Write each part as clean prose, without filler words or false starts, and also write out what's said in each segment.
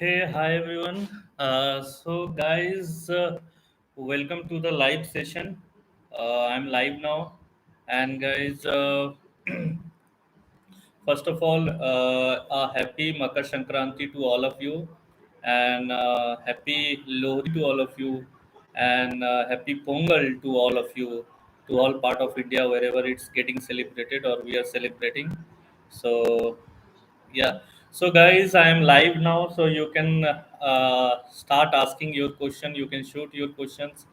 Hey, hi everyone. Welcome to the live session. I'm live now, and guys, first of all, a happy Makar Sankranti to all of you, and happy Lohri to all of you, and happy Pongal to all of you, to all part of India, wherever it's getting celebrated or we are celebrating. So yeah. So guys, I am live now, so you can start asking your question. You can shoot your questions.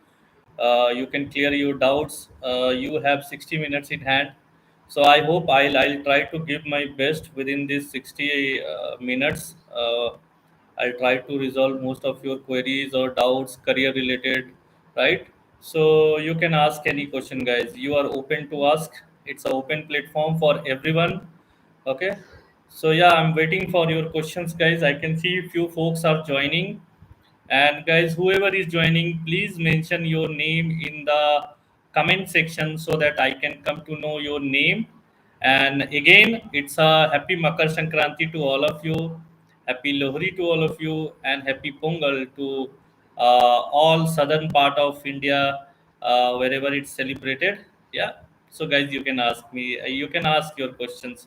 You can clear your doubts. You have 60 minutes in hand. So I hope I'll try to give my best within these 60 minutes. I'll try to resolve most of your queries or doubts, career related, right? So you can ask any question, guys. You are open to ask. It's an open platform for everyone. Okay. So yeah, I'm waiting for your questions, guys. I can see few folks are joining. And guys, whoever is joining, please mention your name in the comment section so that I can come to know your name. And again, it's a happy Makar Sankranti to all of you, happy Lohri to all of you, and happy Pongal to all southern part of India, wherever it's celebrated. Yeah. So guys, you can ask me. You can ask your questions.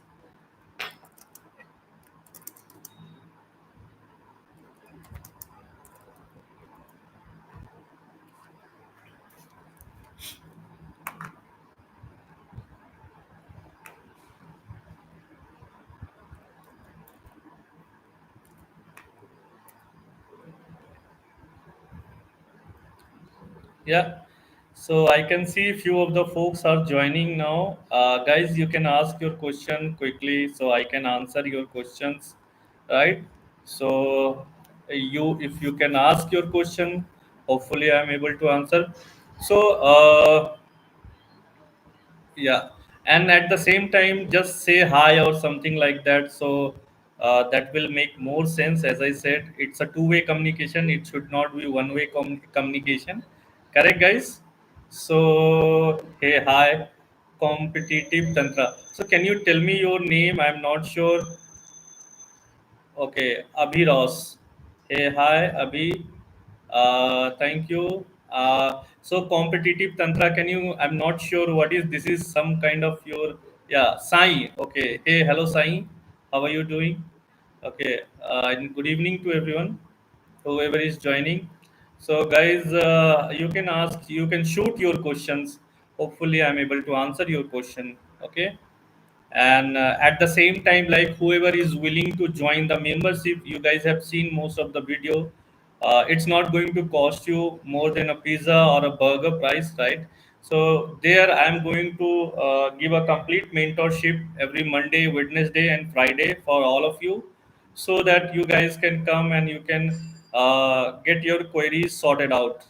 Yeah. So I can see few of the folks are joining now. Guys, you can ask your question quickly so I can answer your questions, right? So if you can ask your question, hopefully I'm able to answer. So yeah, and at the same time just say hi or something like that, so that will make more sense. As I said, it's a two-way communication, it should not be one-way communication, correct guys? So hey, hi, competitive tantra. So can you tell me your name? I'm not sure. Okay, Abhi Ross. Hey, hi, Abhi. Thank you. So competitive tantra. Can you? I'm not sure what is this. Is some kind of your, yeah, Sai. Okay. Hey, hello, Sai. How are you doing? Okay. And good evening to everyone, whoever is joining. So guys, you can ask. You can shoot your questions. Hopefully, I'm able to answer your question. Okay. And at the same time, like whoever is willing to join the membership, you guys have seen most of the video. It's not going to cost you more than a pizza or a burger price, right? So there I'm going to give a complete mentorship every Monday, Wednesday and Friday for all of you, so that you guys can come and you can get your queries sorted out.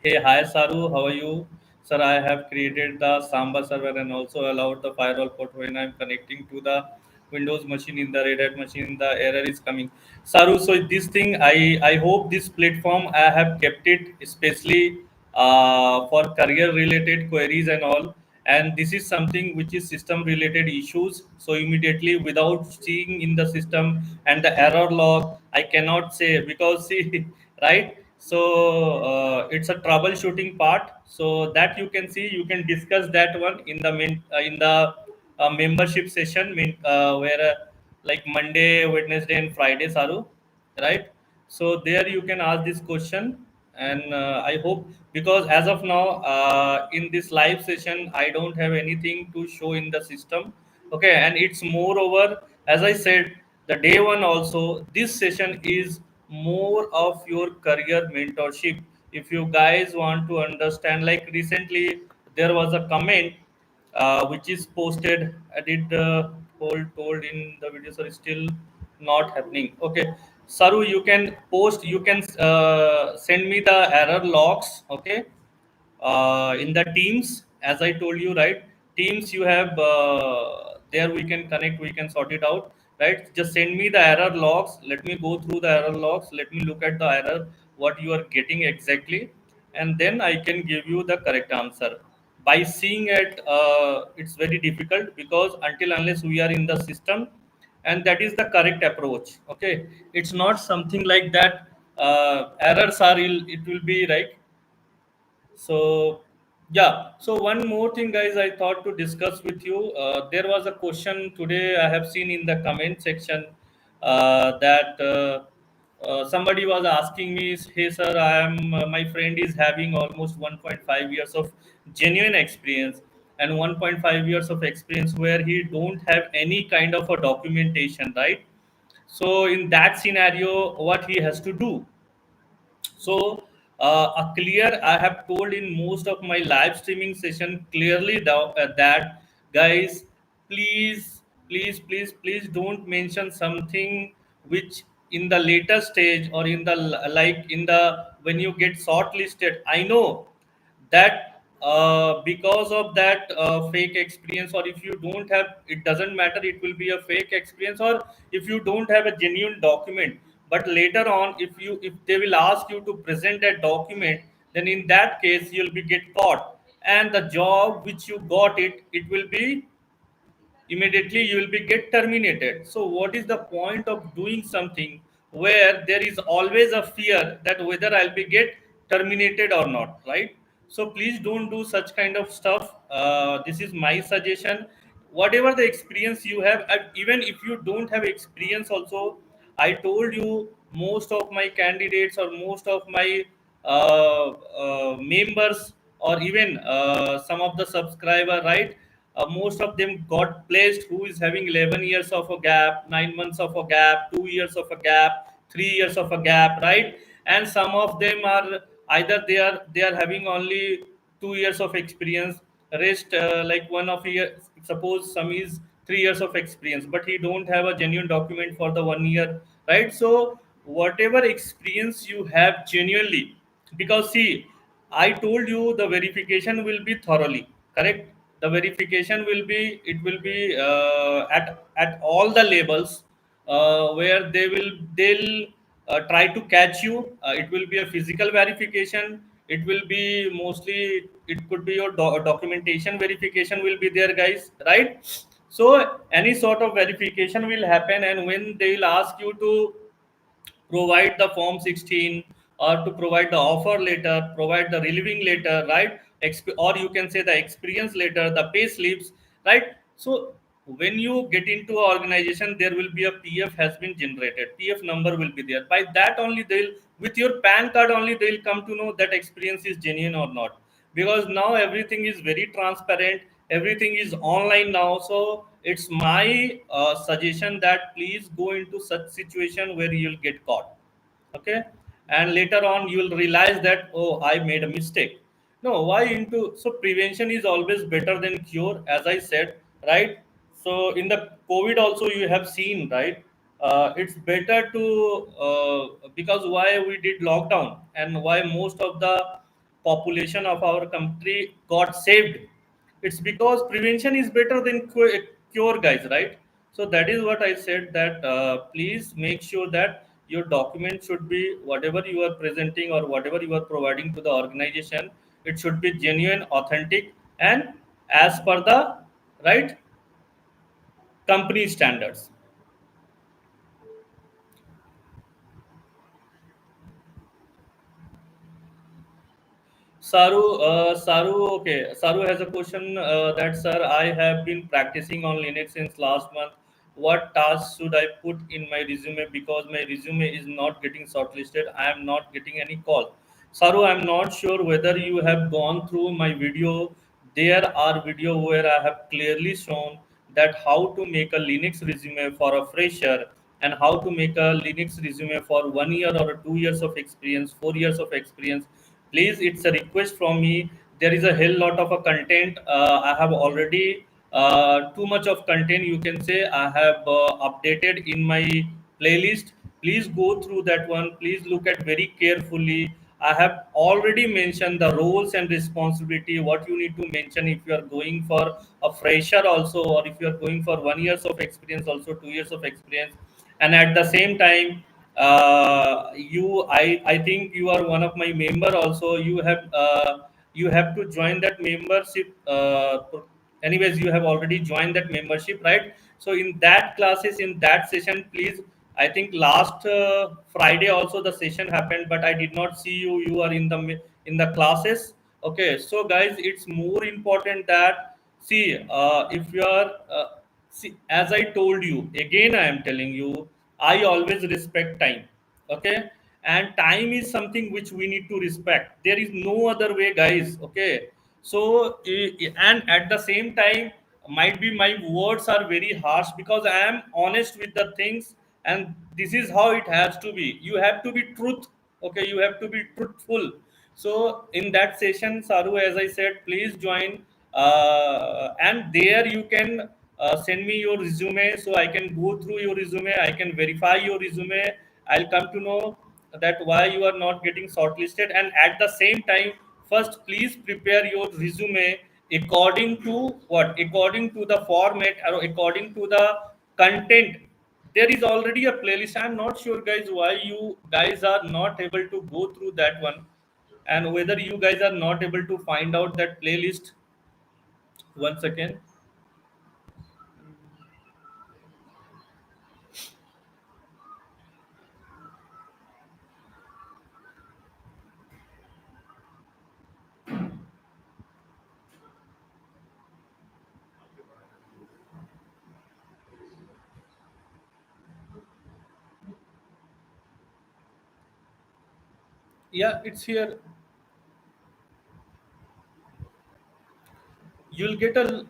Hey, hi Saru, how are you? Sir, I have created the Samba server and also allowed the firewall port when I'm connecting to the Windows machine in the Red Hat machine. The error is coming. Saru, so this thing, I hope this platform I have kept it especially for career related queries and all. And this is something which is system related issues. So immediately without seeing in the system and the error log, I cannot say because see, right? So it's a troubleshooting part, so that you can see, you can discuss that one in the membership session, where like Monday, Wednesday and Friday, Saru, right? So there you can ask this question. And I hope, because as of now, in this live session I don't have anything to show in the system. Okay, and it's moreover, as I said, the day one also, this session is more of your career mentorship. If you guys want to understand, like recently there was a comment which is posted. I did told in the videos are still not happening. Okay, Saru, you can post. You can send me the error logs. Okay, in the Teams, as I told you, right? Teams, you have there. We can connect. We can sort it out. Right? Just send me the error logs. Let me go through the error logs. Let me look at the error, what you are getting exactly, and then I can give you the correct answer. By seeing it, it's very difficult, because until unless we are in the system and that is the correct approach. Okay, it's not something like that. Errors are it will be right. So, yeah. So one more thing, guys, I thought to discuss with you. There was a question today I have seen in the comment section that somebody was asking me, "Hey, sir, I am my friend is having almost 1.5 years of genuine experience and 1.5 years of experience where he don't have any kind of a documentation, right? So in that scenario, what he has to do?" So, a clear, I have told in most of my live streaming session clearly that guys, please don't mention something which in the later stage or in the like in the when you get shortlisted. I know that because of that fake experience, or if you don't have, it doesn't matter, it will be a fake experience, or if you don't have a genuine document, but later on if they will ask you to present that document, then in that case you'll be get caught, and the job which you got it will be immediately you will be get terminated. So what is the point of doing something where there is always a fear that whether I'll be get terminated or not, right? So please don't do such kind of stuff. This is my suggestion. Whatever the experience you have, even if you don't have experience also, I told you, most of my candidates or most of my members, or even some of the subscriber, right? Most of them got placed who is having 11 years of a gap, 9 months of a gap, 2 years of a gap, 3 years of a gap, right? And some of them are either they are having only 2 years of experience, rest like one of year, suppose some is 3 years of experience, but he don't have a genuine document for the 1 year, right? So whatever experience you have genuinely, because see, I told you the verification will be thoroughly correct. The verification will be, it will be at all the levels, where they'll try to catch you. It will be a physical verification. It will be mostly, it could be your documentation verification will be there, guys, right? So any sort of verification will happen, and when they'll ask you to provide the form 16, or to provide the offer letter, provide the relieving letter, right? Or you can say the experience letter, the pay slips, right? So when you get into an organization, there will be a pf has been generated, pf number will be there. By that only they'll, with your pan card only, they'll come to know that experience is genuine or not, because now everything is very transparent, everything is online now. So it's my suggestion that please go into such situation where you'll get caught. Okay, and later on you will realize that, oh, I made a mistake. No, why into, so prevention is always better than cure, as I said, right? So in the covid also you have seen, right? It's better to because why we did lockdown and why most of the population of our country got saved, it's because prevention is better than cure, guys, right? So that is what I said, that please make sure that your document should be, whatever you are presenting or whatever you are providing to the organization, it should be genuine, authentic, and as per the right company standards. Saru, okay. Saru has a question that, sir, I have been practicing on Linux since last month. What tasks should I put in my resume, because my resume is not getting shortlisted? I am not getting any call. Saru, I'm not sure whether you have gone through my video. There are video where I have clearly shown that how to make a Linux resume for a fresher, and how to make a Linux resume for 1 year or 2 years of experience, 4 years of experience. Please, it's a request from me. There is a hell lot of a content. I have already too much of content, you can say, I have updated in my playlist. Please go through that one, please look at very carefully. I have already mentioned the roles and responsibility, what you need to mention if you are going for a fresher also, or if you are going for 1 years of experience also, 2 years of experience. And at the same time, I think you are one of my member also. You have to join that membership. anyways you have already joined that membership, right? So in that classes, in that session, please, I think last Friday also the session happened, but I did not see you, you are in the in the classes. Okay, so guys, it's more important that, see, if you are see, as I told you, again I am telling you, I always respect time. Okay, and time is something which we need to respect. There is no other way, guys. Okay, so and at the same time, might be my words are very harsh because I am honest with the things, and this is how it has to be. You have to be truth. Okay, you have to be truthful. So in that session, Saru, as I said, please join, and there you can send me your resume, so I can go through your resume, I can verify your resume, I'll come to know that why you are not getting shortlisted. And at the same time, first please prepare your resume according to what, according to the format or according to the content. There is already a playlist. I'm not sure, guys, why you guys are not able to go through that one, and whether you guys are not able to find out that playlist. Once again, yeah, it's here. You'll get a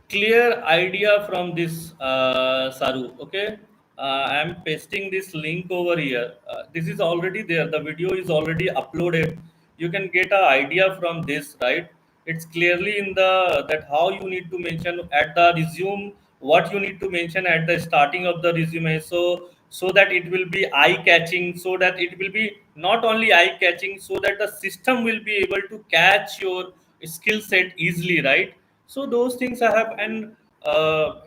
clear idea from this, Saru. Okay, I'm pasting this link over here. This is already there. The video is already uploaded. You can get an idea from this, right? It's clearly in the that how you need to mention at the resume, what you need to mention at the starting of the resume, so that it will be eye catching, so that it will be not only eye catching, so that the system will be able to catch your skill set easily, right? So those things I have, and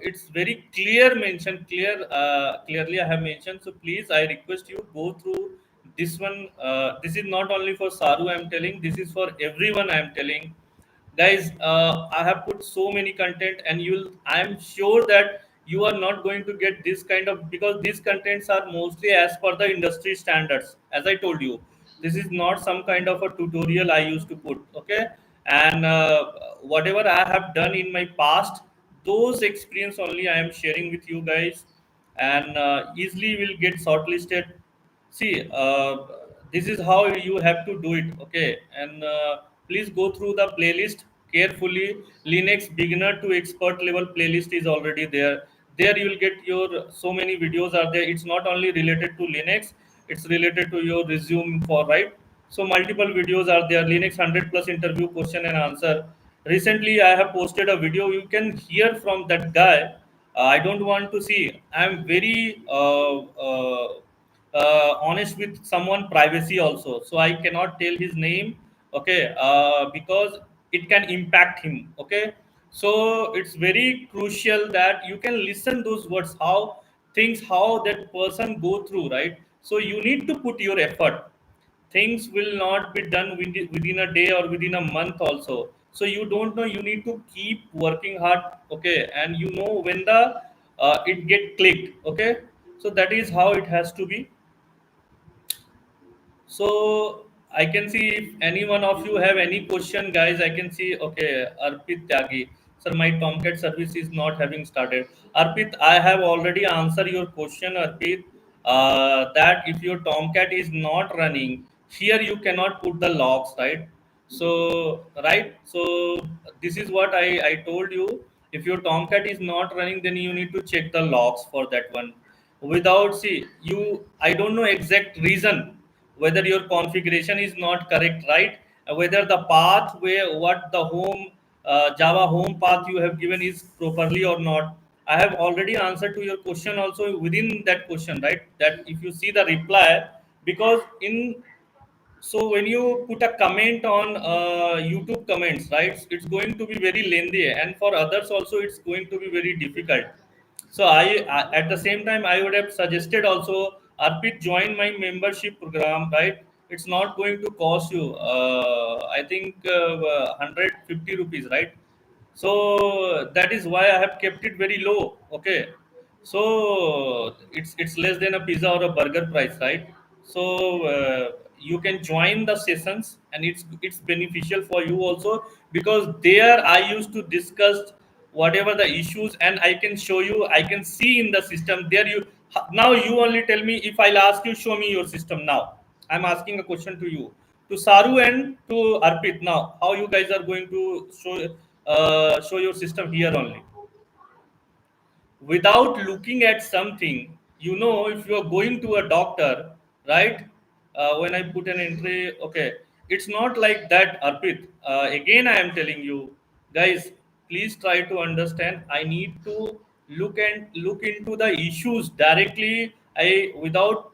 it's very clearly I have mentioned. So please, I request you go through this one. This is not only for Saru I'm telling, this is for everyone I'm telling. Guys, I have put so many content, and you'll, I'm sure that you are not going to get this kind of, because these contents are mostly as per the industry standards. As I told you, this is not some kind of a tutorial I used to put. Okay, and whatever I have done in my past, those experience only I am sharing with you guys, and easily will get shortlisted. See, this is how you have to do it. Okay, and please go through the playlist carefully. Linux beginner to expert level playlist is already there. There you will get your so many videos are there. It's not only related to Linux, it's related to your resume for, right? So multiple videos are there. Linux 100 plus interview question and answer. Recently I have posted a video, you can hear from that guy. I don't want to see, I'm very honest with someone privacy also, so I cannot tell his name. Okay, because it can impact him. Okay, so it's very crucial that you can listen those words, how things, how that person go through, right? So you need to put your effort. Things will not be done within a day or within a month also. So you don't know, you need to keep working hard. Okay, and you know when the it get clicked. Okay, so that is how it has to be. So I can see if any one of you have any question, guys. I can see. Okay, Arpit Tyagi. Sir, my Tomcat service is not having started. Arpit, I have already answered your question, Arpit. That if your Tomcat is not running, here you cannot put the logs, right? So, right. So this is what I told you. If your Tomcat is not running, then you need to check the logs for that one. Without, see, you, I don't know exact reason whether your configuration is not correct, right? Whether the path where what the home Java home path you have given is properly or not. I have already answered to your question also within that question, right? That if you see the reply, because in, so when you put a comment on YouTube comments, right, it's going to be very lengthy, and for others also it's going to be very difficult. So at the same time, I would have suggested also, Arpit, join my membership program, right? It's not going to cost you, I think, 150 rupees, right? So that is why I have kept it very low. Okay, so it's less than a pizza or a burger price, right? So you can join the sessions, and it's beneficial for you also, because there I used to discuss whatever the issues, and I can show you, I can see in the system there. You now you only tell me, if I'll ask you, show me your system now. I'm asking a question to you, to Saru and to Arpit now. How you guys are going to show your system here only, without looking at something? You know, if you are going to a doctor, right? When I put an entry, okay, it's not like that, Arpit. Again, I am telling you, guys, please try to understand. I need to look into the issues directly. I without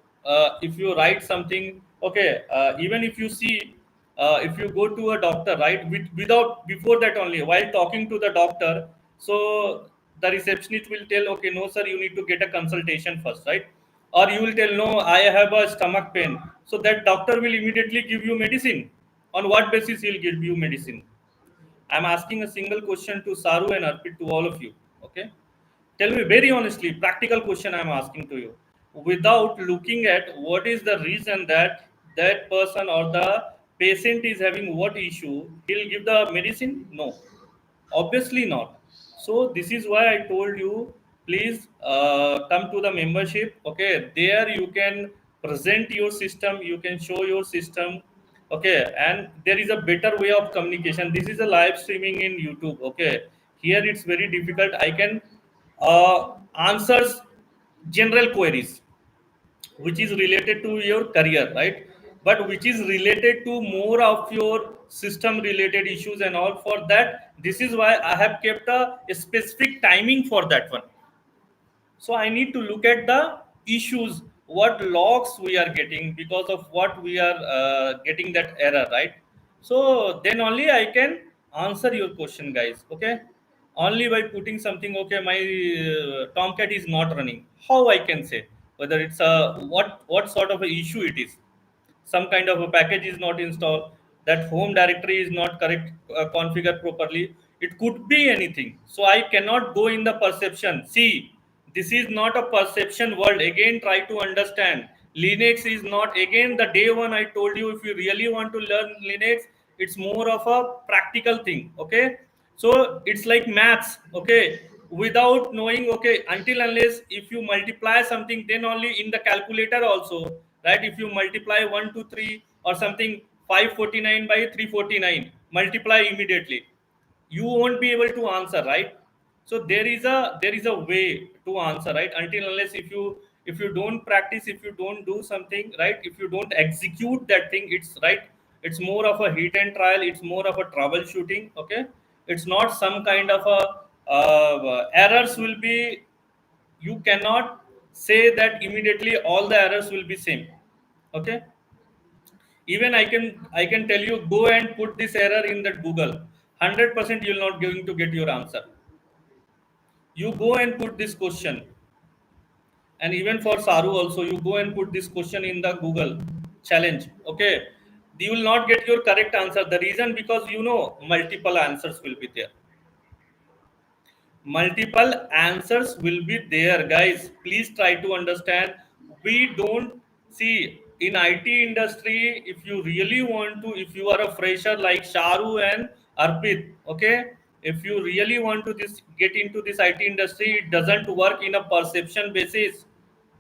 if you write something, okay, even if you see, if you go to a doctor, right, without before that only, while talking to the doctor, so the receptionist will tell, okay, no sir, you need to get a consultation first, right? Or you will tell, no, I have a stomach pain. So that doctor will immediately give you medicine. On what basis he'll give you medicine? I'm asking a single question to Saru and Arpit, to all of you. Okay, tell me very honestly, practical question I'm asking to you. Without looking at what is the reason that that person or the patient is having what issue, he'll give the medicine? No, obviously not. So this is why I told you, please come to the membership. Okay, there you can present your system, you can show your system. Okay, and there is a better way of communication. This is a live streaming in YouTube. Okay, here it's very difficult. I can answers general queries which is related to your career, right? But which is related to more of your system related issues and all. For that, this is why I have kept a specific timing for that one. So I need to look at the issues, what logs we are getting, because of what we are getting that error, right? So then only I can answer your question, guys. Okay, only by putting something, okay, my Tomcat is not running, how I can say whether it's a what sort of a issue it is? Some kind of a package is not installed, that home directory is not correct configured properly. It could be anything. So I cannot go in the perception. See, this is not a perception world. Again, try to understand, Linux is not, again, the day one I told you, if you really want to learn Linux, it's more of a practical thing. Okay, so it's like maths. Okay, without knowing, okay, until unless if you multiply something, then only in the calculator also, right? If you multiply 1 2 3 or something, 549 by 349, multiply immediately, you won't be able to answer, right? So there is a way to answer, right? Until unless if you don't practice, if you don't do something, right, if you don't execute that thing, it's right, it's more of a hit and trial, it's more of a troubleshooting. Okay, it's not some kind of a errors will be, you cannot say that immediately all the errors will be same. Okay, even I can tell you, go and put this error in the Google, 100% you're not going to get your answer. You go and put this question, and even for Saru also, you go and put this question in the Google challenge. Okay, you will not get your correct answer. The reason, because multiple answers will be there. Multiple answers will be there, guys. Please try to understand. We don't see in IT industry, if you really want to, if you are a fresher like Sharu and Arpit, okay, if you really want to this get into this IT industry, it doesn't work in a perception basis,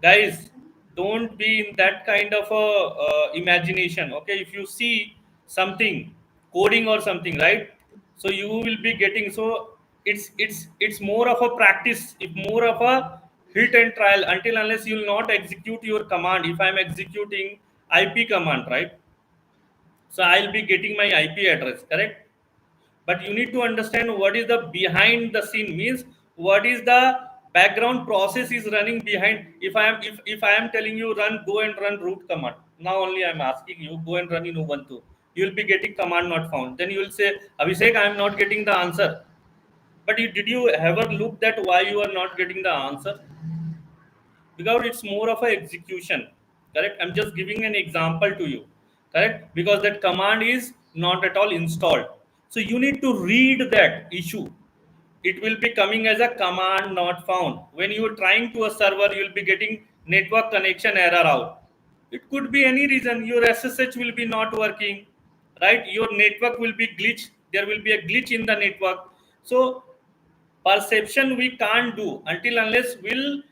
guys. Don't be in that kind of a imagination. Okay, if you see something coding or something, right, so you will be getting, so it's more of a practice, it's more of a hit and trial. Until unless you will not execute your command, if I'm executing IP command, right, so I'll be getting my IP address, correct? But you need to understand what is the behind the scene, means what is the background process is running behind. If I am telling you, run, go and run root command, now only I'm asking you, go and run in Ubuntu, you will be getting command not found, then you will say, Abhishek, I am not getting the answer. But did you ever look at why you are not getting the answer? Because it's more of a execution, correct? I'm just giving an example to you, correct? Because that command is not at all installed. So you need to read that issue. it will be coming as a command not found. When you are trying to a server, you will be getting network connection error out. It could be any reason. Your SSH will be not working, right? Your network will be glitch. There will be a glitch in the network. So perception we can't do until unless we'll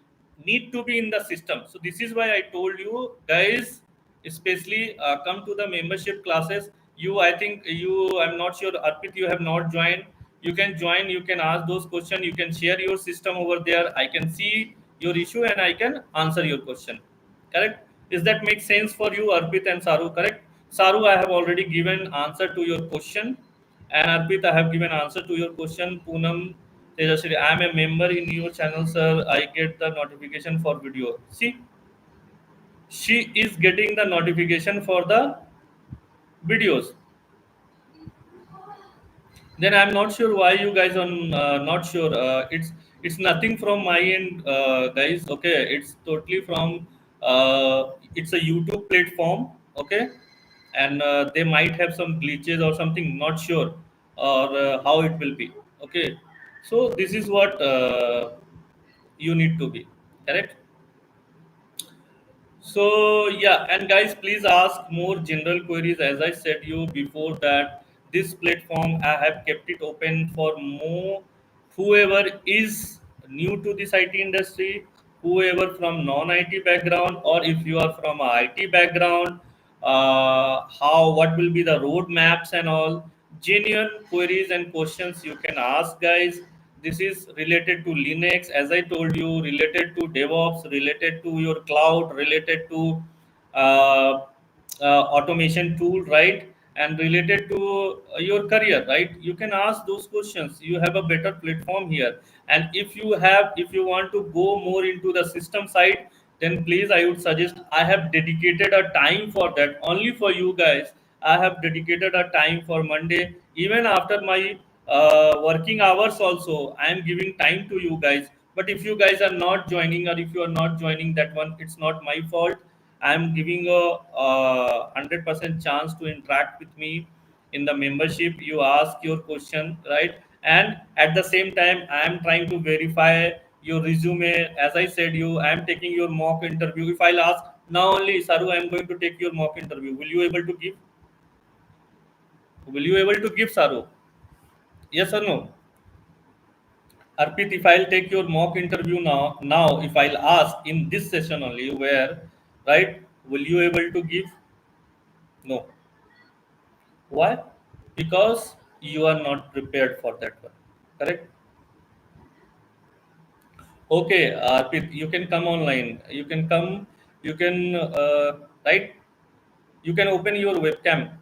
need to be in the system. So this is why I told you guys, especially come to the membership classes. You, I think you, I'm not sure, Arpit, you have not joined. You can join, you can ask those questions, you can share your system over there. I can see your issue and I can answer your question. Correct? Is that make sense for you, Arpit and Saru? Correct? Saru, I have already given answer to your question, and Arpit, I have given answer to your question. Poonam Tejasri, I am a member in your channel, sir. I get the notification for video. See, she is getting the notification for the videos. Then I'm not sure why you guys are not sure. It's nothing from my end, guys. Okay, it's totally from. It's a YouTube platform. Okay, and they might have some glitches or something. Not sure, or how it will be. Okay, so this is what you need to be correct. So yeah, and guys, please ask more general queries. As I said you before that this platform I have kept it open for more whoever is new to this IT industry, whoever from non-IT background, or if you are from a IT background, how what will be the roadmaps and all genuine queries and questions you can ask, guys. This is related to Linux, as I told you, related to DevOps, related to your cloud, related to uh, automation tool, right? And related to your career, right? You can ask those questions. You have a better platform here. And if you want to go more into the system side, then please, I would suggest, I have dedicated a time for that only for you guys. I have dedicated a time for Monday, even after my working hours also. I am giving time to you guys. But if you guys are not joining, or if you are not joining that one, it's not my fault. I am giving a 100% chance to interact with me in the membership. You ask your question, right? And at the same time, I am trying to verify your resume. As I said, you, I am taking your mock interview. If I'll ask now only, Saru, I am going to take your mock interview. Will you able to give? Will you able to give, Saru? Yes or no? Arpit, if I'll take your mock interview now, if I'll ask in this session only, where, right, will you able to give? No. Why? Because you are not prepared for that one. Correct? Okay, Arpit, you can come online. You can come. You can right. You can open your webcam.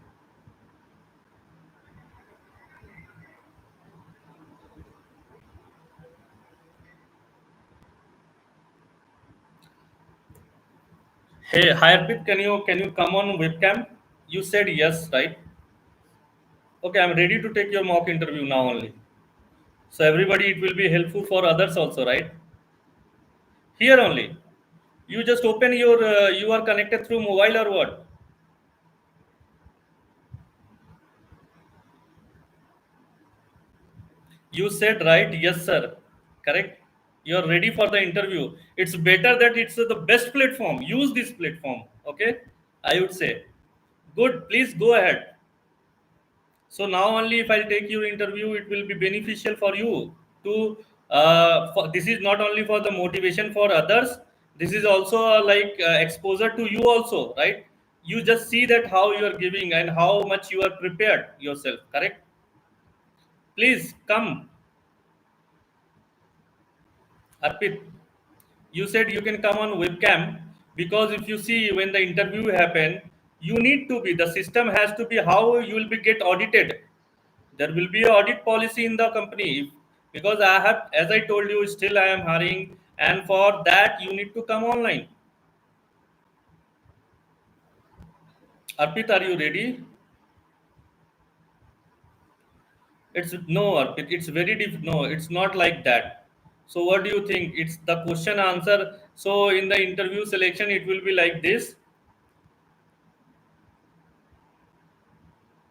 Hey, hi Arpit, can you come on webcam? You said yes, right? Okay, I'm ready to take your mock interview now only. So everybody, it will be helpful for others also, right? Here only. You just open your. You are connected through mobile or what? You said right, yes, sir. Correct. You're ready for the interview. It's better that it's the best platform. Use this platform. Okay. I would say. Good. Please go ahead. So now only if I take your interview, it will be beneficial for you to. This is not only for the motivation for others. This is also exposure to you also, right? You just see that how you are giving and how much you are prepared yourself. Correct. Please come, Arpit. You said you can come on webcam, because if you see when the interview happen, you need to be, the system has to be how you will be get audited. There will be a audit policy in the company. Because I have, as I told you, still I am hiring, and for that you need to come online. Arpit, are you ready? It's no, Arpit, it's very no, it's not like that. So what do you think? It's the question answer. So in the interview selection it will be like this.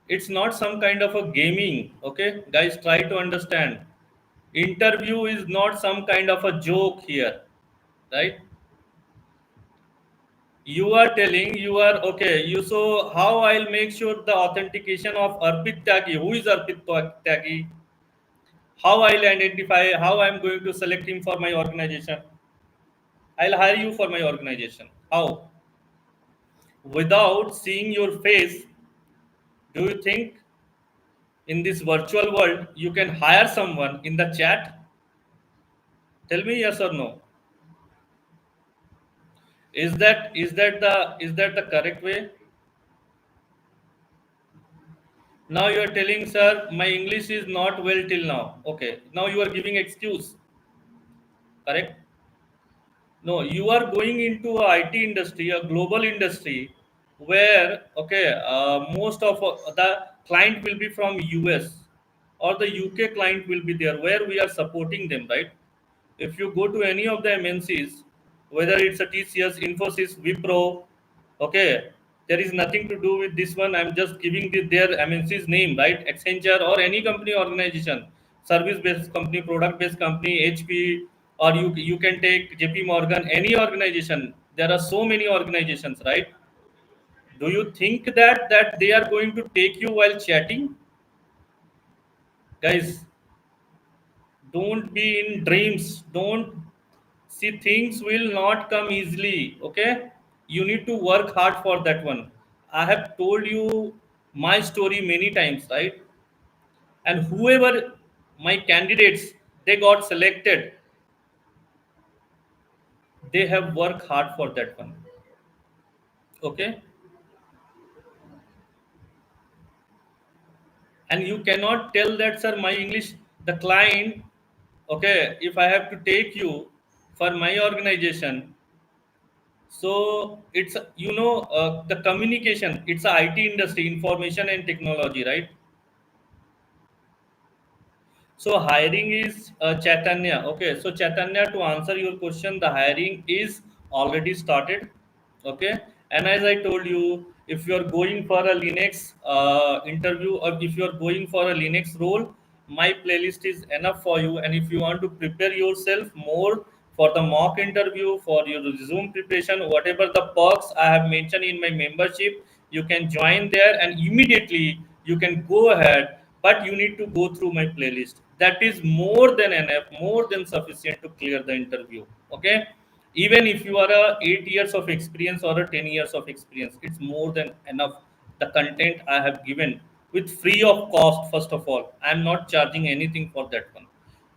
It's not some kind of a gaming. Okay, guys, try to understand. Interview is not some kind of a joke here, right? You are telling you are okay. You so how I'll make sure the authentication of Arpit Tyagi? Who is Arpit Tyagi? How I'll identify? How I'm going to select him for my organization? I'll hire you for my organization. How? Without seeing your face, do you think in this virtual world you can hire someone in the chat? Tell me yes or no. Is that the correct way? Now you are telling, sir, my English is not well till now. Okay. Now you are giving excuse. Correct? No, you are going into a IT industry, a global industry, where most of the client will be from US or the UK client will be there, where we are supporting them, right? If you go to any of the MNCs, whether it's a TCS, Infosys, Wipro, okay, there is nothing to do with this one. I'm just giving their MNC's name, right? Accenture or any company organization, service-based company, product-based company, HP, or you can take JP Morgan, any organization. There are so many organizations, right? Do you think that they are going to take you while chatting, guys? Don't be in dreams. Don't see, things will not come easily. Okay, you need to work hard for that one. I have told you my story many times, right? And whoever my candidates they got selected, they have worked hard for that one. Okay, and you cannot tell that, sir, my English, the client, okay, if I have to take you for my organization. So it's the communication. It's a IT industry, information and technology, right? So hiring is Chaitanya. Okay, so Chaitanya, to answer your question, the hiring is already started. Okay, and as I told you, if you are going for a Linux interview or if you are going for a Linux role, my playlist is enough for you. And if you want to prepare yourself more for the mock interview, for your resume preparation, whatever the perks I have mentioned in my membership, you can join there and immediately you can go ahead, but you need to go through my playlist. That is more than enough, more than sufficient to clear the interview. Okay, even if you are a 8 years of experience or a 10 years of experience, it's more than enough. The content I have given with free of cost. First of all, I am not charging anything for that one.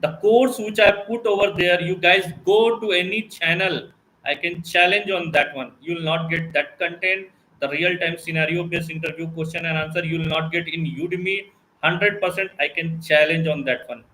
The course which I put over there, you guys go to any channel, I can challenge on that one, you will not get that content. The real time scenario based interview question and answer you will not get in Udemy. 100% I can challenge on that one.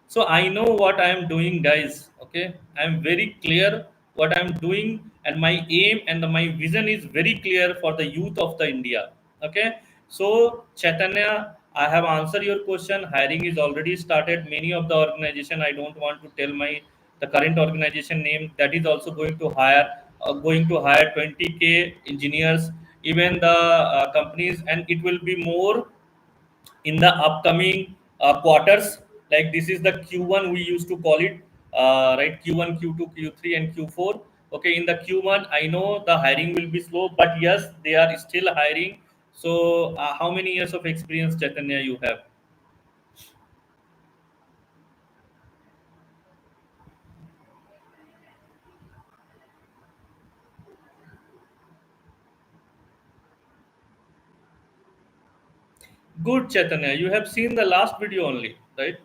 So I know what I am doing, guys. Okay, I am very clear what I am doing, and my aim and my vision is very clear for the youth of the India. Okay, so Chaitanya, I have answered your question. Hiring is already started. Many of the organization, I don't want to tell my the current organization name, that is also going to hire 20K engineers. Even the companies, and it will be more in the upcoming quarters. Like this is the Q1 we used to call it, right? Q1, Q2, Q3, and Q4. Okay, in the Q1, I know the hiring will be slow, but yes, they are still hiring. So, how many years of experience, Chaitanya, you have? Good, Chaitanya. You have seen the last video only, right?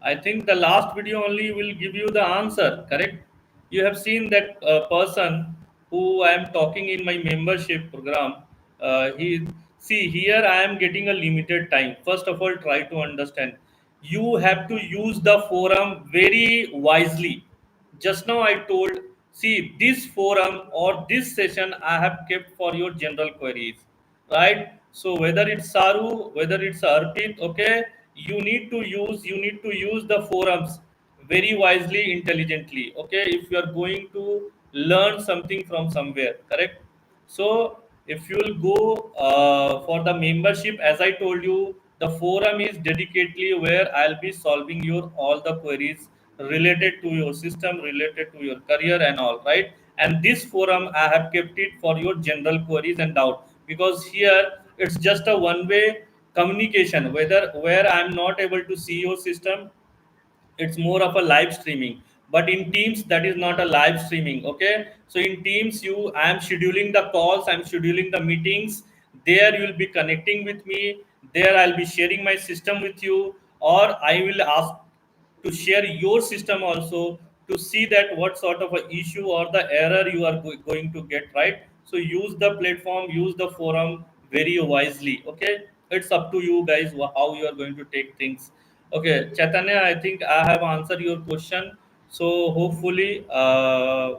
I think the last video only will give you the answer, correct? You have seen that person who I am talking in my membership program. He see here I am getting a limited time. First of all, try to understand. You have to use the forum very wisely. Just now I told, see this forum or this session I have kept for your general queries, right? So whether it's Saru, whether it's Arpit, okay, you need to use the forums very wisely, intelligently. Okay, if you are going to learn something from somewhere, correct? So if you will go for the membership, as I told you, The forum is dedicatedly where I'll be solving your all the queries related to your system, related to your career and all, right? And this forum I have kept it for your general queries and doubt, because here it's just a one way communication, whether where I'm not able to see your system, it's more of a live streaming. But in Teams that is not a live streaming, okay? So in Teams you, I am scheduling the calls, I'm scheduling the meetings, there you will be connecting with me, there I'll be sharing my system with you, or I will ask to share your system also, to see that what sort of a issue or the error you are going to get, right? So use the platform, use the forum very wisely, okay? It's up to you guys how you are going to take things. Okay, Chaitanya, I think I have answered your question. So hopefully,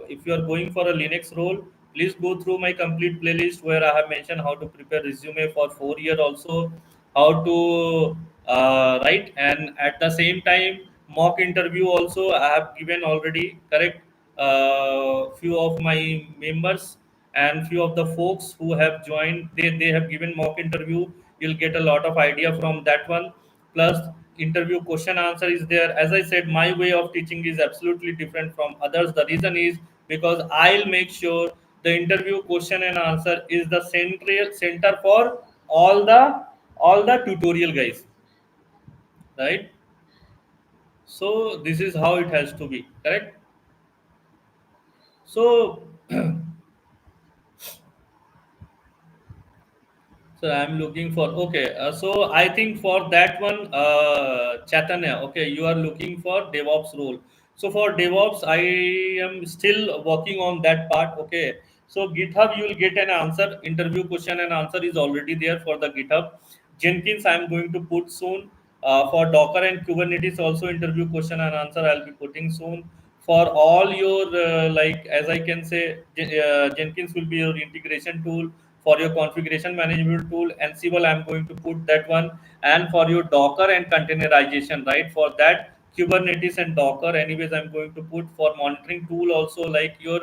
if you are going for a Linux role, please go through my complete playlist where I have mentioned how to prepare resume for 4 year also, how to write, and at the same time mock interview also I have given already, correct? Few of my members and few of the folks who have joined, they have given mock interview. You'll get a lot of idea from that one. Plus interview question answer is there. As I said, my way of teaching is absolutely different from others. The reason is because I'll make sure the interview question and answer is the central center for all the tutorial guys, right? So this is how it has to be, correct? So so I'm looking for, okay. So I think for that one, Chaitanya, okay, you are looking for DevOps role. So for DevOps, I am still working on that part. Okay. So GitHub, you will get an answer. Interview question and answer is already there for the GitHub. Jenkins, I am going to put soon. For Docker and Kubernetes, also interview question and answer I'll be putting soon. For all your like, as I can say, Jenkins will be your integration tool. For your configuration management tool, Ansible I'm going to put that one. And for your Docker and containerization, right, for that Kubernetes and Docker anyways I'm going to put. For monitoring tool also, like your,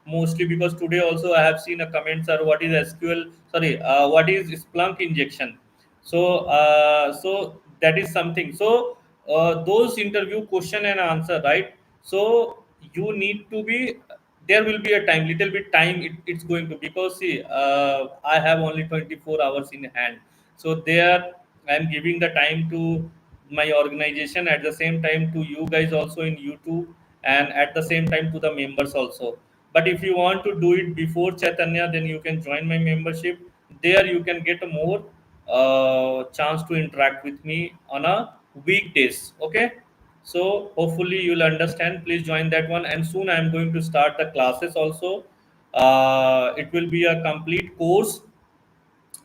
mostly because today also I have seen a comment, sir, what is SQL, sorry, what is Splunk injection? So that is something. So those interview question and answer, right? So you need to be, there will be a time, little bit time it's going to, because see, I have only 24 hours in hand. So there I'm giving the time to my organization, at the same time to you guys also in YouTube, and at the same time to the members also. But if you want to do it before Chaitanya, then you can join my membership. There you can get a more chance to interact with me on a weekdays, okay? So hopefully you'll understand. Please join that one. And soon I'm going to start the classes also. It will be a complete course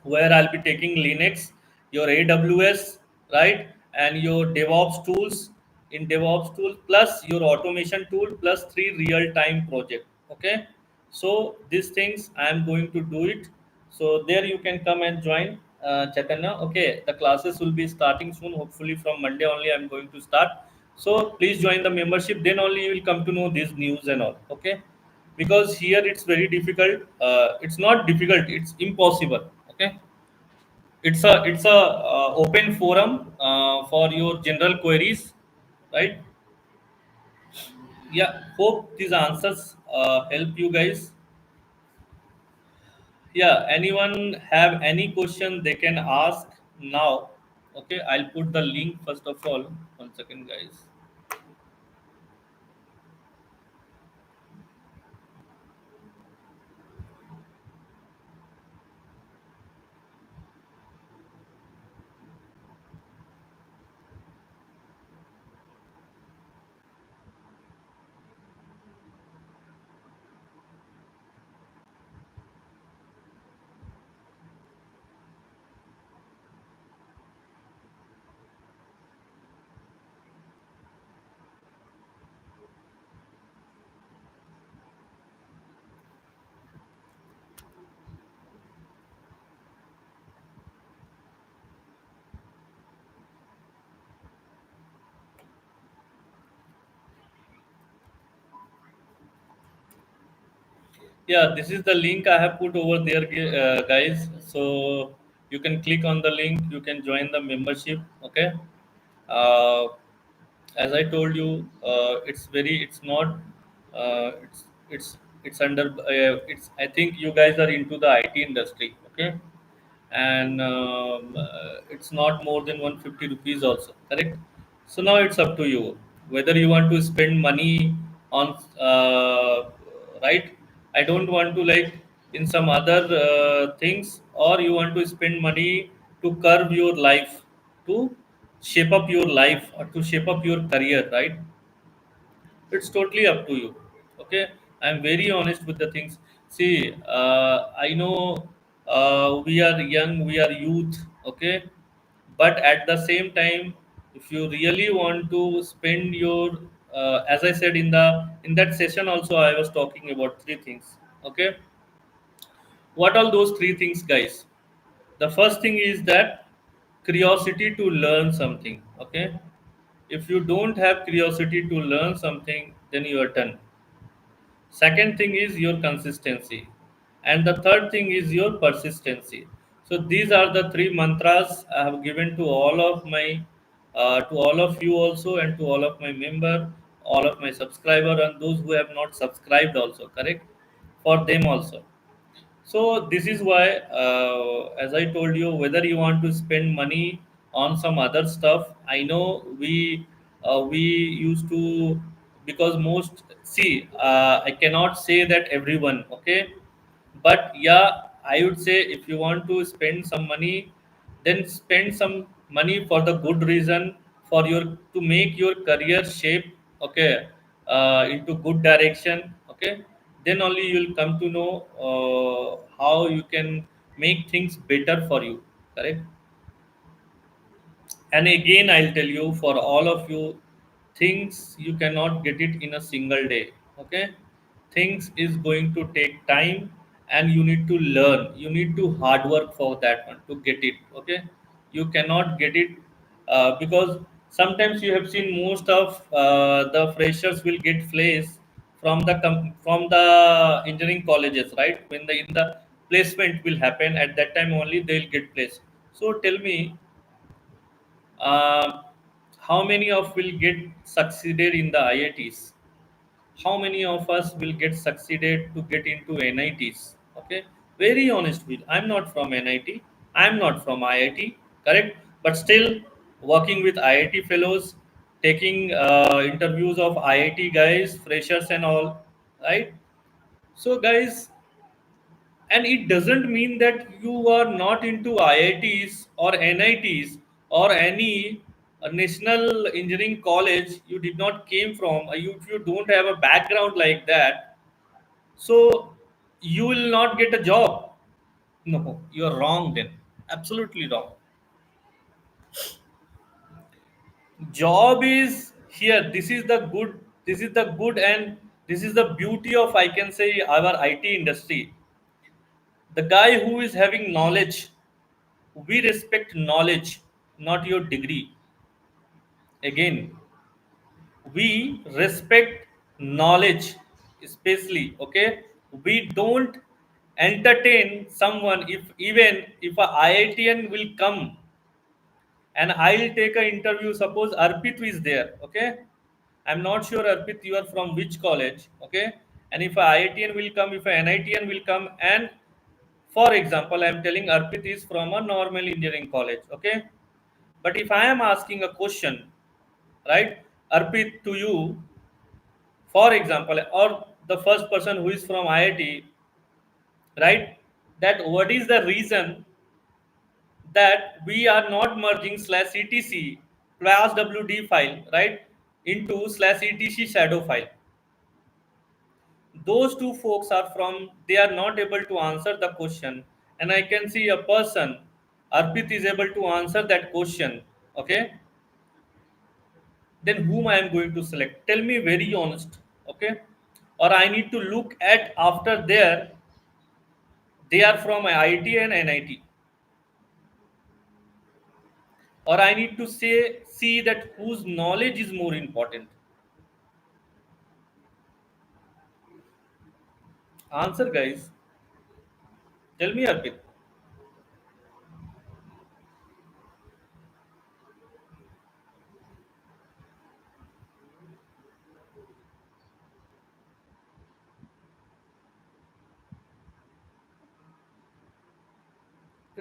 where I'll be taking Linux, your AWS, right, and your DevOps tools, in DevOps tool, plus your automation tool, plus three real-time project. Okay, so these things I am going to do it. So there you can come and join, Chaitanya. Okay, the classes will be starting soon. Hopefully from Monday only I'm going to start. So please join the membership. Then only you will come to know these news and all. Okay, because here it's very difficult. It's not difficult, it's impossible. Okay, it's a open forum for your general queries, right? Yeah, hope these answers help you guys. Yeah, anyone have any question they can ask now. Okay, I'll put the link first of all. One second, guys. Yeah, this is the link I have put over there, guys. So You can click on the link, you can join the membership. Okay. uh, as I told you, it's not, it's under, it's, I think you guys are into the IT industry, okay, and it's not more than 150 rupees also, correct? So now it's up to you whether you want to spend money on, right? I don't want to like in some other things, or you want to spend money to curve your life, to shape up your life, or to shape up your career, right? It's totally up to you. Okay, I'm very honest with the things. See, I know, we are young, we are youth, okay, but at the same time, if you really want to spend your, as I said in the, in that session also, I was talking about three things. Okay, what are those three things, guys? The first thing is that curiosity to learn something. Okay, if you don't have curiosity to learn something, then you are done. Second thing is your consistency, and the third thing is your persistency. So these are the three mantras I have given to all of my, to all of you also, and to all of my member, all of my subscriber, and those who have not subscribed also, correct, for them also. So this is why, as I told you, whether you want to spend money on some other stuff, I know we used to, because most, see, I cannot say that everyone, okay, but yeah, I would say if you want to spend some money, then spend some money for the good reason, for your, to make your career shape, okay, into good direction, okay, then only you will come to know how you can make things better for you, correct? And again, I'll tell you, for all of you, things you cannot get it in a single day. Okay, things is going to take time, and you need to learn, you need to hard work for that one to get it. Okay, you cannot get it, because sometimes you have seen most of the freshers will get placed from the from the engineering colleges, right? When the, in the placement will happen, at that time only they'll get placed. So tell me, uh, how many of will get succeeded in the IITs? How many of us will get succeeded to get into NITs? Okay, very honest with. I'm not from NIT. I'm not from IIT. Correct, but still working with IIT fellows, taking interviews of IIT guys, freshers and all. Right. So guys, and it doesn't mean that you are not into IITs or NITs or any national engineering college you did not came from. You, if you don't have a background like that, so you will not get a job. No, you are wrong then. Absolutely wrong. Job is here. This is the good. This is the good, and this is the beauty of, I can say, our IT industry. The guy who is having knowledge, we respect knowledge, not your degree. Again, we respect knowledge, especially. Okay, we don't entertain someone, if even if a IITian will come and I'll take an interview. Suppose Arpit is there. Okay, I'm not sure, Arpit, you are from which college. Okay, and if a IITian will come, if a NITian will come, and for example, I'm telling Arpit is from a normal engineering college. Okay, but if I am asking a question, right, Arpit, to you, for example, or the first person who is from IIT, right, that what is the reason that we are not merging slash etc class wd file, right, into slash etc shadow file? Those two folks are from, they are not able to answer the question, and I can see a person, Arpit, is able to answer that question. Okay, then whom I am going to select? Tell me very honest. Okay, or I need to look at after there, they are from IIT and NIT, or I need to say see that whose knowledge is more important. Answer, guys. Tell me, Arpit.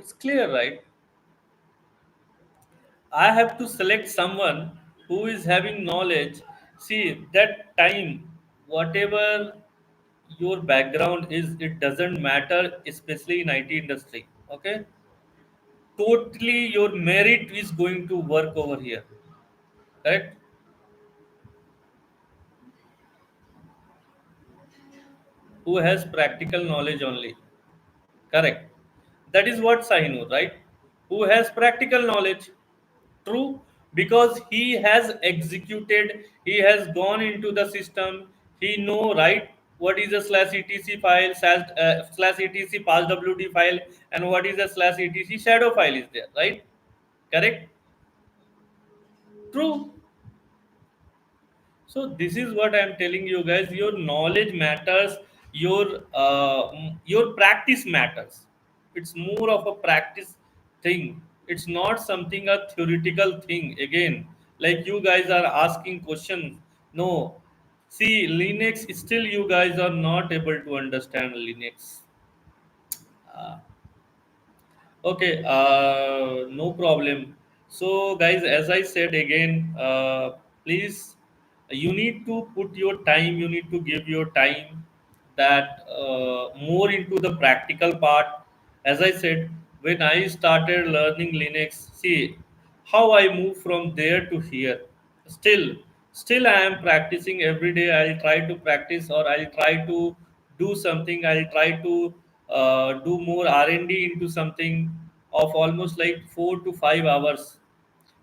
It's clear, right? I have to select someone who is having knowledge. See, that time, whatever your background is, it doesn't matter, especially in IT industry. Okay, totally your merit is going to work over here. Correct? Who has practical knowledge only. Correct. That is what Sahinu, right? Who has practical knowledge. True, because he has executed, he has gone into the system, he know, right, what is a slash etc file, slash etc pass wd file, and what is a slash etc shadow file is there, right? Correct. True. So this is what I am telling you guys. Your knowledge matters. Your practice matters. It's more of a practice thing. It's not something a theoretical thing. Again, like you guys are asking questions. No, see Linux. Still, you guys are not able to understand Linux. Uh, Okay, no problem. So, guys, as I said again, please, you need to put your time, you need to give your time that more into the practical part. As I said, when I started learning Linux, see how I move from there to here. Still, still, I am practicing every day. I'll try to practice, or I'll try to do something. I'll try to do more R&D into something of almost like 4 to 5 hours.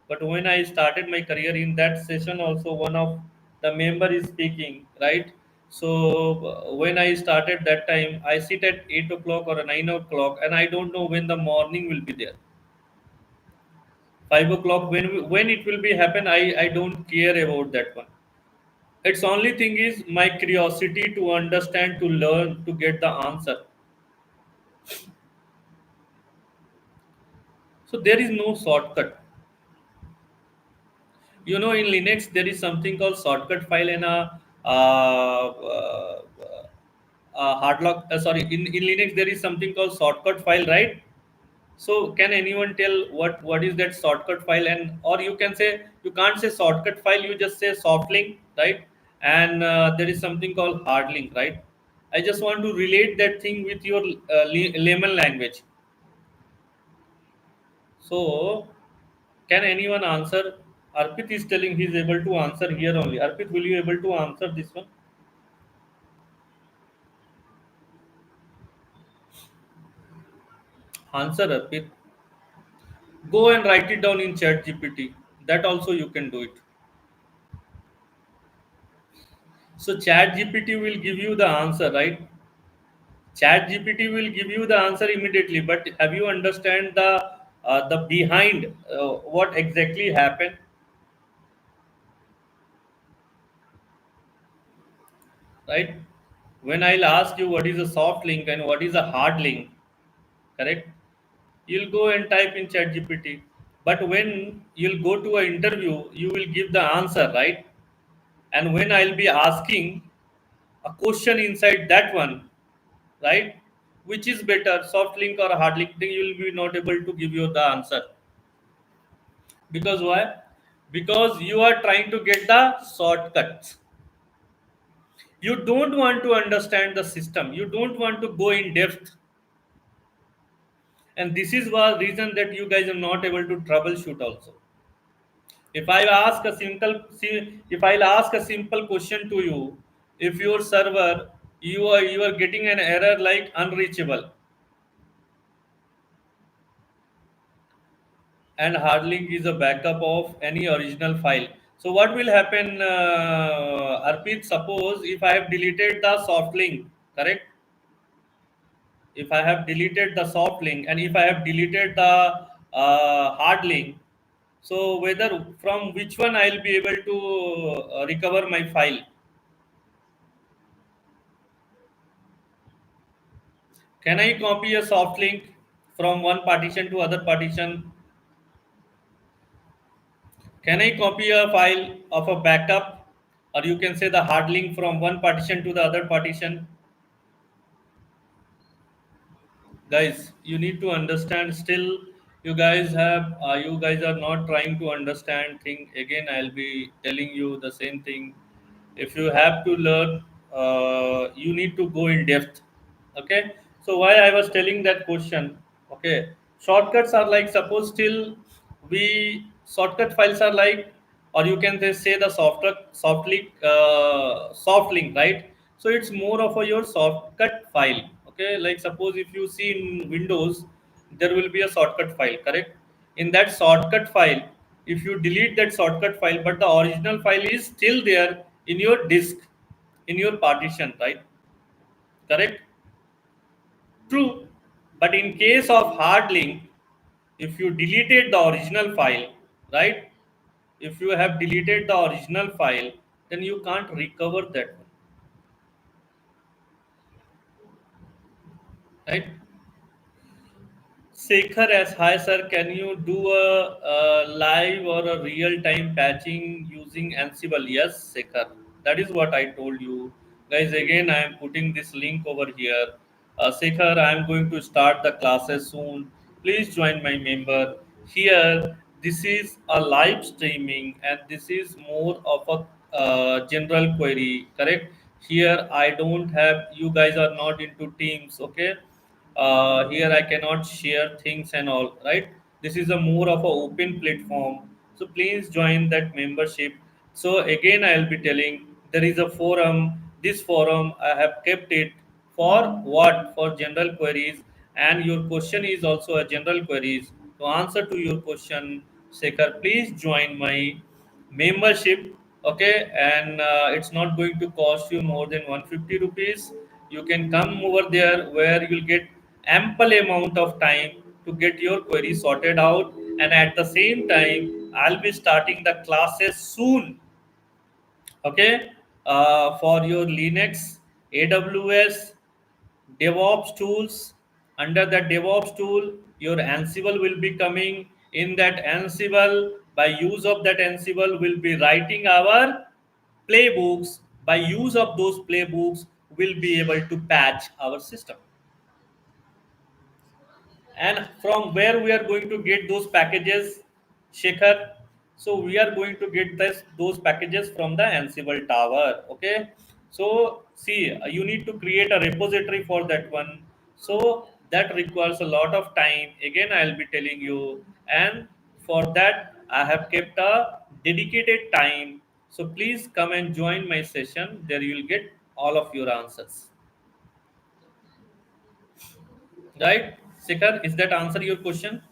But when I started my career in that session, also one of the member is speaking, right? So when I started that time, I sit at 8 o'clock or 9 o'clock, and I don't know when the morning will be there. 5 o'clock, when it will be happen, I don't care about that one. It's only thing is my curiosity to understand, to learn, to get the answer. So there is no shortcut. You know, in Linux there is something called shortcut file and a hard lock. Sorry, in Linux there is something called shortcut file, right? So can anyone tell what is that shortcut file? And or you can say, you can't say shortcut file, you just say soft link, right? And there is something called hard link, right? I just want to relate that thing with your layman language. So can anyone answer? Arpit is telling he is able to answer here only. Arpit, will you able to answer this one? Answer, Arpit. Go and write it down in Chat GPT. That also you can do it. So Chat GPT will give you the answer, right? Chat GPT will give you the answer immediately. But have you understand the behind what exactly happened, right? When I'll ask you what is a soft link and what is a hard link, correct? You'll go and type in Chat GPT. But when you'll go to an interview, you will give the answer, right? And when I'll be asking a question inside that one, right? Which is better, soft link or hard link? Then you will be not able to give you the answer. Because why? Because you are trying to get the shortcuts. You don't want to understand the system. You don't want to go in depth. And this is the reason that you guys are not able to troubleshoot also. If I ask a if I'll ask a simple question to you, if your server, you are getting an error like unreachable, and hard link is a backup of any original file. So what will happen, Arpit? Suppose if I have deleted the soft link, correct? If I have deleted the soft link and if I have deleted the hard link, so whether from which one I'll be able to recover my file? Can I copy a soft link from one partition to other partition? Can I copy a file of a backup, or you can say the hard link from one partition to the other partition? Guys, you need to understand. Still, you guys are not trying to understand thing. Again, I'll be telling you the same thing. If you have to learn, you need to go in depth. Okay, so why I was telling that question. Okay, shortcuts are like, suppose still we shortcut files are like, or you can just say the soft link, right? So it's more of a your shortcut file. Okay, like suppose if you see in Windows, there will be a shortcut file, correct? In that shortcut file, if you delete that shortcut file, but the original file is still there in your disk, in your partition, right? Correct? True. But in case of hard link, if you deleted the original file, right? If you have deleted the original file, then you can't recover that one, right? Sekhar as hi sir, can you do a live or a real time patching using Ansible? Yes, Sekhar. That is what I told you. Guys, again, I am putting this link over here. Sekhar, I am going to start the classes soon. Please join my member. Here, this is a live streaming and this is more of a general query, correct? Here, I don't have, you guys are not into teams, okay? Here I cannot share things and all, right? This is a more of a open platform, so please join that membership. So again, I'll be telling, there is a forum. This forum I have kept it for what? For general queries, and your question is also a general queries. To answer to your question, Sekhar, please join my membership. Okay, and it's not going to cost you more than 150 rupees. You can come over there where you'll get ample amount of time to get your query sorted out, and at the same time I'll be starting the classes soon. Okay, for your Linux, AWS, DevOps tools. Under the DevOps tool, your Ansible will be coming. In that Ansible, by use of that Ansible, we'll be writing our playbooks. By use of those playbooks, we'll be able to patch our system. And from where we are going to get those packages, Shekhar? So we are going to get those packages from the Ansible tower. Okay, so see, you need to create a repository for that one. So that requires a lot of time. Again, I'll be telling you, and for that I have kept a dedicated time. So please come and join my session. There you will get all of your answers, right? Shekhar, is that answer your question?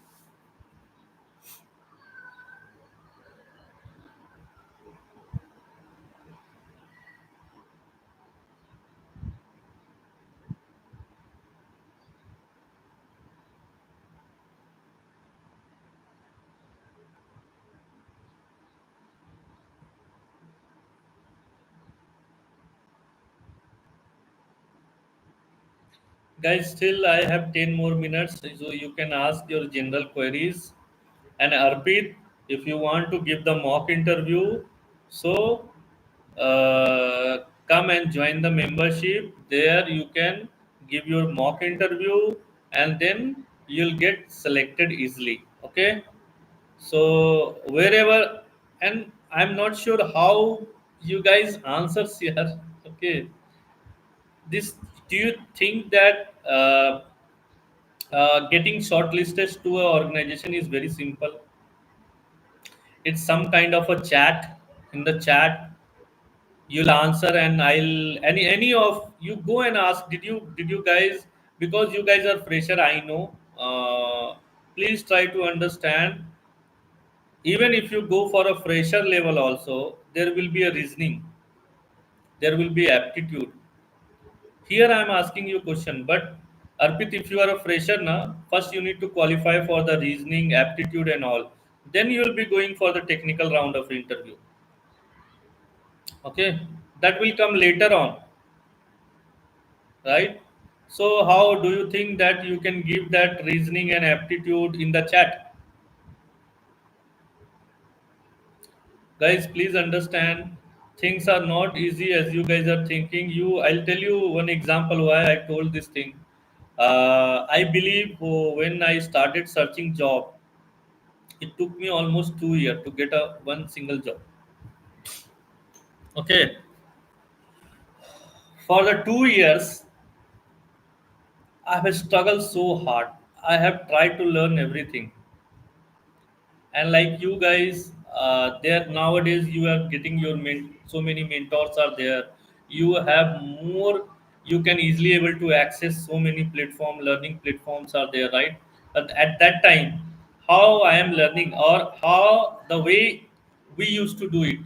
Guys, still I have 10 more minutes, so you can ask your general queries. And Arpit, if you want to give the mock interview, so come and join the membership. There you can give your mock interview, and then you'll get selected easily. Okay, so wherever, and I'm not sure how you guys answers here. Okay, this, do you think that getting shortlisted to an organization is very simple? It's some kind of a chat. In the chat you'll answer, and I'll, any of you go and ask, did you guys, because you guys are fresher, I know. Please try to understand, even if you go for a fresher level also, there will be a reasoning, there will be aptitude. Here I am asking you question, but Arpit, if you are a fresher now, first you need to qualify for the reasoning, aptitude, and all. Then you will be going for the technical round of interview. Okay, that will come later on, right? So how do you think that you can give that reasoning and aptitude in the chat? Guys, please understand, things are not easy as you guys are thinking. You, I'll tell you one example why I told this thing. I believe when I started searching job, it took me almost 2 years to get a one single job. Okay, for the 2 years, I have struggled so hard. I have tried to learn everything, and like you guys, there nowadays you are getting your so many mentors are there. You have more. You can easily able to access so many learning platforms are there, right? But at that time, how I am learning or how the way we used to do it,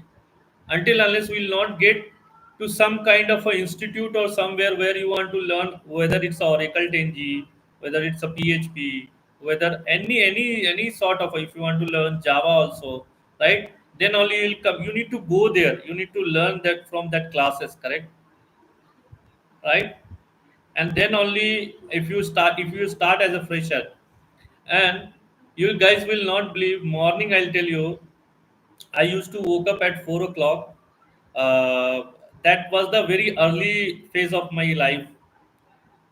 until unless we'll not get to some kind of a institute or somewhere where you want to learn, whether it's Oracle 10G, whether it's a PHP, whether any sort of, if you want to learn Java also, right? Then only you'll come, you need to go there, you need to learn that from that classes, correct? Right? And then only if you start as a fresher, and you guys will not believe, morning I'll tell you, I used to woke up at 4 o'clock. Uh, that was the very early phase of my life,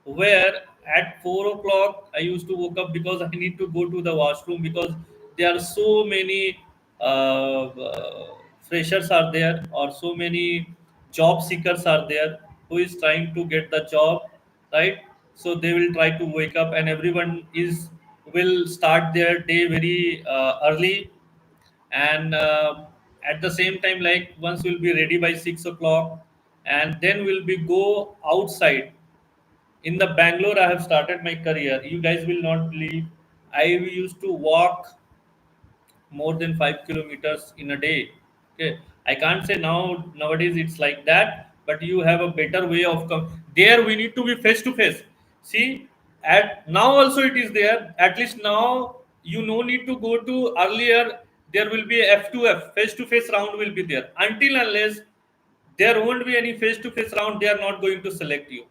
where at 4 o'clock I used to woke up because I need to go to the washroom, because there are so many freshers are there, or so many job seekers are there who is trying to get the job, right? So they will try to wake up, and everyone is will start their day very early, and at the same time, like, once we'll be ready by 6 o'clock, and then we'll be go outside. In the Bangalore I have started my career, you guys will not believe, I used to walk more than 5 kilometers in a day. Okay, I can't say nowadays it's like that, but you have a better way of there. We need to be face to face. See, at now also it is there. At least now you no need to go to earlier. There will be F2F, face to face round will be there. Until unless there won't be any face to face round, they are not going to select you.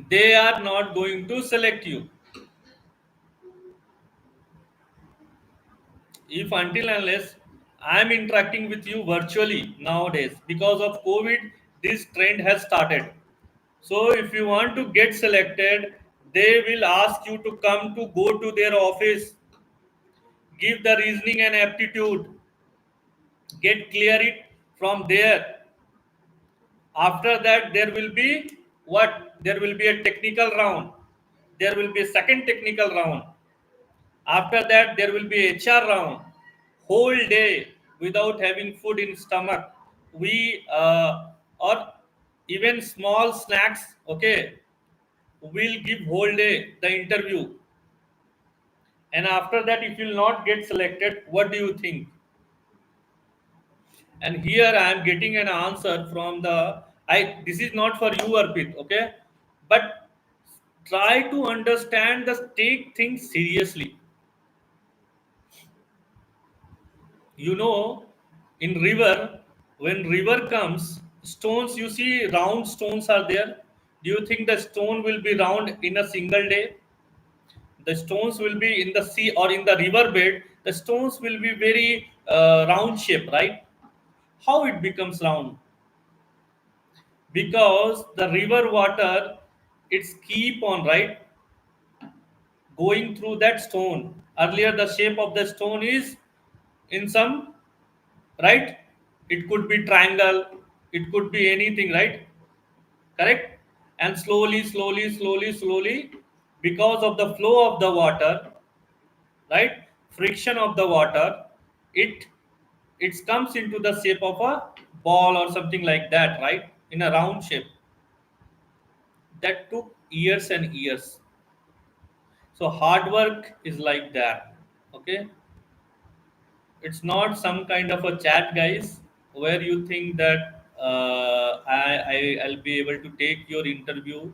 They are not going to select you. If until unless I am interacting with you virtually nowadays, because of COVID, this trend has started. So if you want to get selected, they will ask you to come to go to their office, give the reasoning and aptitude, get clear it from there. After that, there will be what? There will be a technical round. There will be a second technical round. After that, there will be HR round. Whole day without having food in stomach. We or even small snacks. Okay, we'll give whole day the interview. And after that, if you'll not get selected, what do you think? And here I am getting an answer from the I. This is not for you, Arpit. Okay, but try to understand the take things seriously. You know, in river, when river comes, stones, you see round stones are there. Do you think the stone will be round in a single day? The stones will be in the sea or in the river bed, the stones will be very round shape, right? How it becomes round? Because the river water, it's keep on, right, going through that stone. Earlier the shape of the stone is in some, right? It could be triangle, it could be anything, right? Correct? And slowly, because of the flow of the water, right? Friction of the water, it it comes into the shape of a ball or something like that, right? In a round shape. That took years and years. So hard work is like that. Okay, it's not some kind of a chat, guys, where you think that I'll be able to take your interview.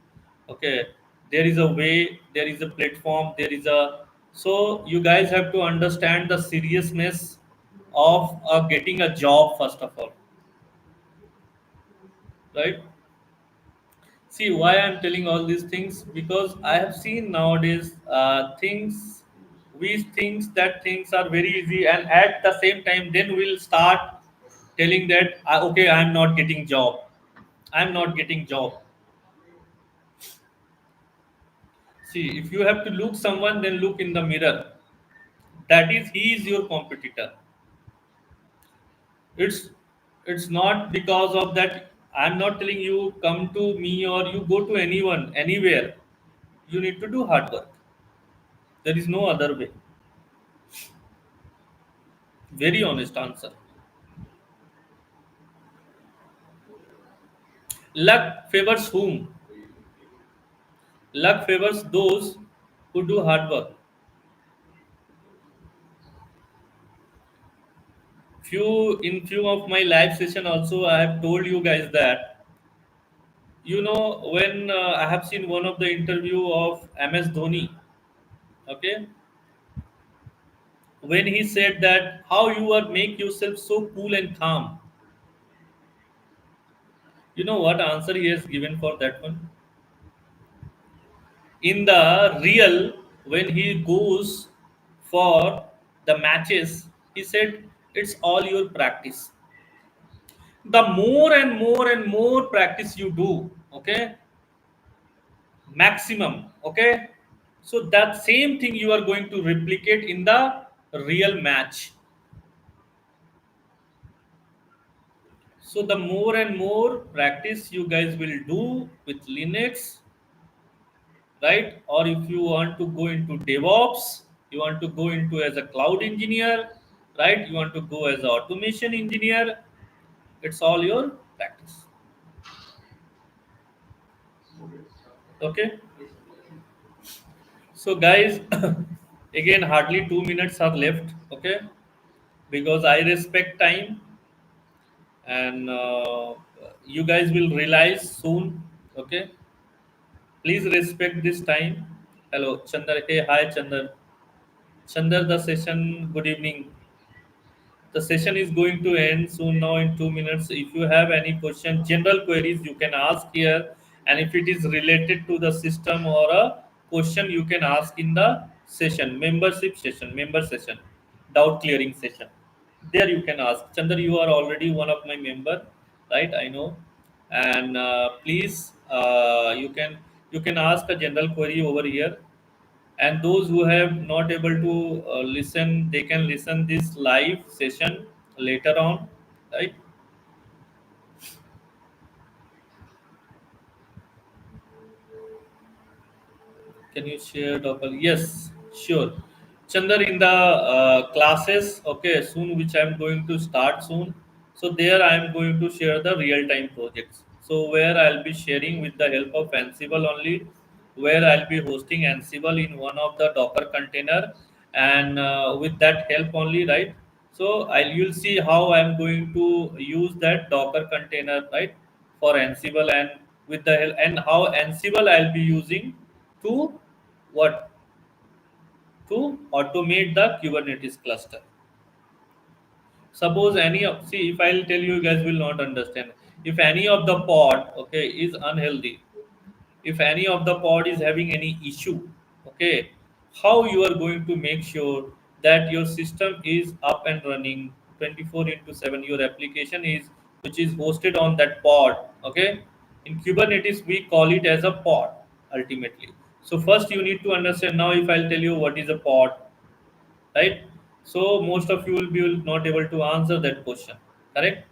Okay, there is a way, there is a platform, there is a, so you guys have to understand the seriousness of getting a job first of all, right? See why I'm telling all these things, because I have seen nowadays things, we thinks that things are very easy, and at the same time, then we'll start telling that okay, I'm not getting job, I'm not getting job. See, if you have to look someone, then look in the mirror. That is, he is your competitor. It's it's not because of that. I'm not telling you come to me or you go to anyone, anywhere. You need to do hard work. There is no other way. Very honest answer. Luck favors whom? Luck favors those who do hard work. Few of my live session also I have told you guys that, when I have seen one of the interview of MS Dhoni, okay, when he said that how you are make yourself so cool and calm. You know what answer he has given for that one? In the real, when he goes for the matches, he said it's all your practice. The more and more and more practice you do, okay, maximum, okay, so that same thing you are going to replicate in the real match. So the more and more practice you guys will do with Linux, right? Or if you want to go into DevOps, you want to go into as a cloud engineer, right? You want to go as an automation engineer. It's all your practice. Okay. So guys, again, hardly 2 minutes are left. Okay, because I respect time, and you guys will realize soon. Okay, please respect this time. Hello, Chandar. Hey, hi, Chandar. Chandar, the session. Good evening. The session is going to end soon now in 2 minutes. If you have any question, general queries, you can ask here. And if it is related to the system or a question, you can ask in the session, member session, doubt clearing session. There you can ask. Chandar, you are already one of my member, right? I know. And please, you can ask a general query over here, and those who have not able to listen, they can listen this live session later on, right? Can you share double? Yes, sure. Chandar, in the classes, okay, soon, which I'm going to start soon. So there I'm going to share the real-time projects. So where I'll be sharing with the help of Ansible only, where I'll be hosting Ansible in one of the Docker container, and with that help only, right? So you'll see how I'm going to use that Docker container, right, for Ansible, and with the help, and how Ansible I'll be using to what, to automate the Kubernetes cluster. Suppose any of, see, if I'll tell you, you guys will not understand. If any of the pod, okay, is unhealthy, if any of the pod is having any issue, okay, how you are going to make sure that your system is up and running 24 into 7, your application is, which is hosted on that pod, okay. In Kubernetes we call it as a pod ultimately. So first you need to understand. Now if I'll tell you what is a pod, right, so most of you will be not able to answer that question, correct?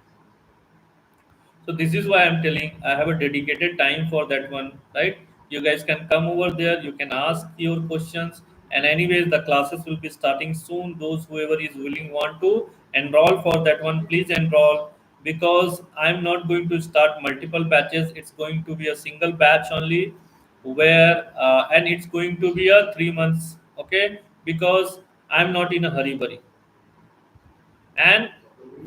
So this is why I'm telling I have a dedicated time for that one, right? You guys can come over there, you can ask your questions. And anyways, the classes will be starting soon. Those whoever is willing want to enroll for that one, please enroll. Because I'm not going to start multiple batches, it's going to be a single batch only, where and it's going to be a 3 months, okay. Because I'm not in a hurry, and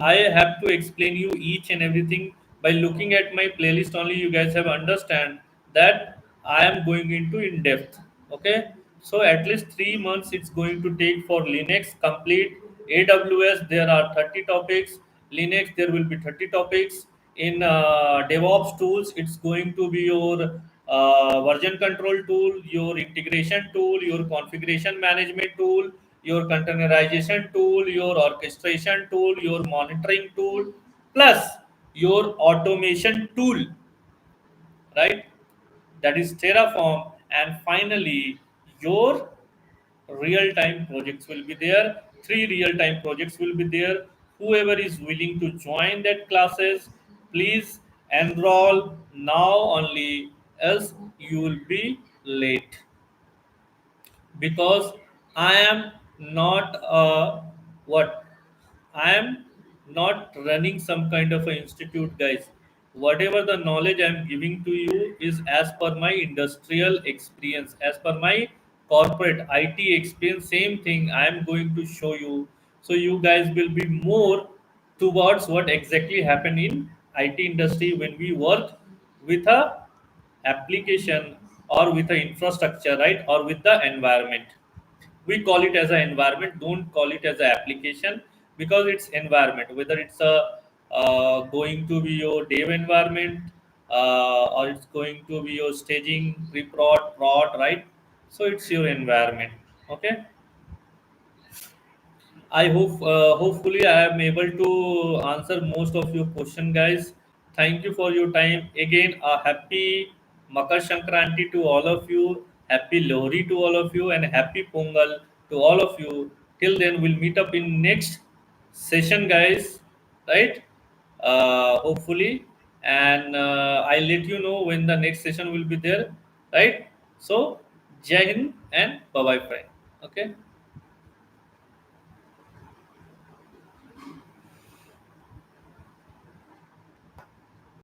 I have to explain you each and everything. By looking at my playlist only, you guys have understand that I am going into in depth, okay. So at least 3 months it's going to take for Linux complete. AWS there are 30 topics, Linux there will be 30 topics. In DevOps tools, it's going to be your version control tool, your integration tool, your configuration management tool, your containerization tool, your orchestration tool, your monitoring tool, plus your automation tool, right? That is Terraform, and finally your real time projects will be there. 3 real time projects will be there. Whoever is willing to join that classes, please enroll now only, else you will be late. Because I am not what I am not running some kind of an institute, guys. Whatever the knowledge I am giving to you is as per my industrial experience, as per my corporate IT experience. Same thing I am going to show you, so you guys will be more towards what exactly happened in IT industry when we work with a application or with the infrastructure, right, or with the environment. We call it as an environment, don't call it as an application, because it's environment, whether it's a going to be your dev environment, or it's going to be your staging, pre-prod, right? So it's your environment. Okay. I hope, hopefully, I am able to answer most of your question, guys. Thank you for your time. Again, a happy Makar Sankranti to all of you. Happy Lohri to all of you, and happy Pongal to all of you. Till then, we'll meet up in next session, guys. Right? Hopefully, and I'll let you know when the next session will be there. Right? So, Jai Hind and bye bye, friend. Okay.